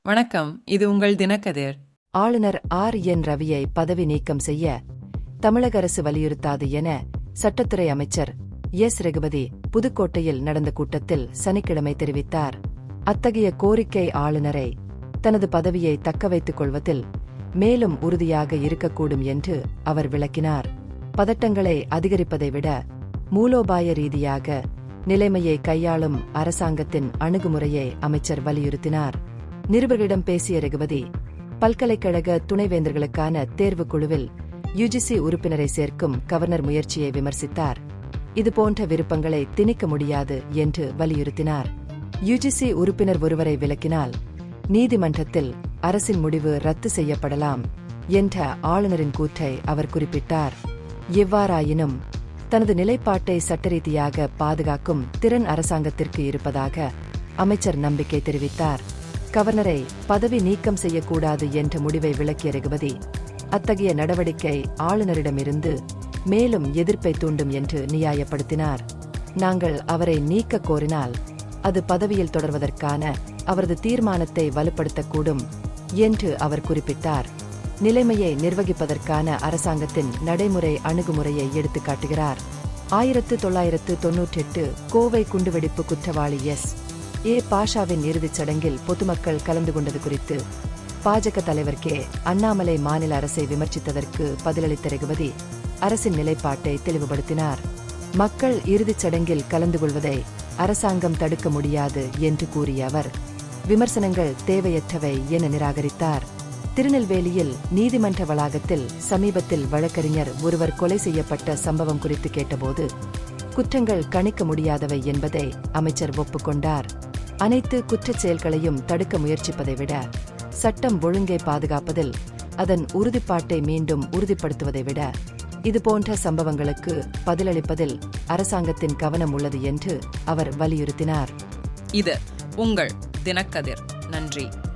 வணக்கம், இது உங்கள் தினக்கதிர். ஆளுநர் என் ரவியை பதவி நீக்கம் செய்ய தமிழக அரசு வலியுறுத்தாது என சட்டத்துறை அமைச்சர் ரகுபதி புதுக்கோட்டையில் நடந்த கூட்டத்தில் சனிக்கிழமை தெரிவித்தார். அத்தகைய கோரிக்கை ஆளுநரை தனது பதவியை தக்கவைத்துக் கொள்வதில் மேலும் உறுதியாக இருக்கக்கூடும் என்று அவர் விளக்கினார். பதட்டங்களை அதிகரிப்பதை விட மூலோபாய ரீதியாக நிலைமையை கையாளும் அரசாங்கத்தின் அணுகுமுறையை அமைச்சர் வலியுறுத்தினார். நிருபர்களிடம் பேசிய ரகுபதி, பல்கலைக்கழக துணைவேந்தர்களுக்கான தேர்வுக் குழுவில் யுஜிசி உறுப்பினரை சேர்க்கும் கவர்னர் முயற்சியை விமர்சித்தார். இதுபோன்ற விருப்பங்களை திணிக்க முடியாது என்று வலியுறுத்தினார். யுஜிசி உறுப்பினர் ஒருவரை விலக்கினால் நீதிமன்றத்தில் அரசின் முடிவு ரத்து செய்யப்படலாம் என்ற ஆளுநரின் கூற்றை அவர் குறிப்பிட்டார். எவ்வாறாயினும் தனது நிலைப்பாட்டை சட்டரீதியாக பாதுகாக்கும் திறன் அரசாங்கத்திற்கு இருப்பதாக அமைச்சர் நம்பிக்கை தெரிவித்தார். கவர்னரை பதவி நீக்கம் செய்யக்கூடாது என்ற முடிவை விளக்கிய ரகுபதி, அத்தகைய நடவடிக்கை ஆளுநரிடமிருந்து மேலும் எதிர்ப்பை தூண்டும் என்று நியாயப்படுத்தினார். நாங்கள் அவரை நீக்க கோரினால் அது பதவியில் தொடர்வதற்கான அவரது தீர்மானத்தை வலுப்படுத்தக்கூடும் என்று அவர் குறிப்பிட்டார். நிலைமையை நிர்வகிப்பதற்கான அரசாங்கத்தின் நடைமுறை அணுகுமுறையை எடுத்துக்காட்டுகிறார். 1998 கோவை குண்டுவெடிப்பு குற்றவாளி பாஷாவின் இறுதிச் சடங்கில் பொதுமக்கள் கலந்து கொண்டது குறித்து பாஜக தலைவர் அண்ணாமலை மாநில அரசை விமர்சித்ததற்கு பதிலளித்த ரகுபதி அரசின் நிலைப்பாட்டை தெளிவுபடுத்தினார். மக்கள் இறுதிச் சடங்கில் கலந்து கொள்வதை அரசாங்கம் தடுக்க முடியாது என்று கூறிய அவர் விமர்சனங்கள் தேவையற்றவை என நிராகரித்தார். திருநெல்வேலியில் நீதிமன்ற வளாகத்தில் சமீபத்தில் வழக்கறிஞர் ஒருவர் கொலை செய்யப்பட்ட சம்பவம் குறித்து கேட்டபோது குற்றங்கள் கணிக்க முடியாதவை என்பதை அமைச்சர் ஒப்புக்கொண்டார். அனைத்து குற்றச் செயல்களையும் தடுக்க முயற்சிப்பதை விட சட்டம் ஒழுங்கை பாதுகாப்பதில் அதன் உறுதிப்பாட்டை மீண்டும் உறுதிப்படுத்துவதை விட இதுபோன்ற சம்பவங்களுக்கு பதிலளிப்பதில் அரசாங்கத்தின் கவனம் உள்ளது என்று அவர் வலியுறுத்தினார். இது உங்கள் தினக்கதிர். நன்றி.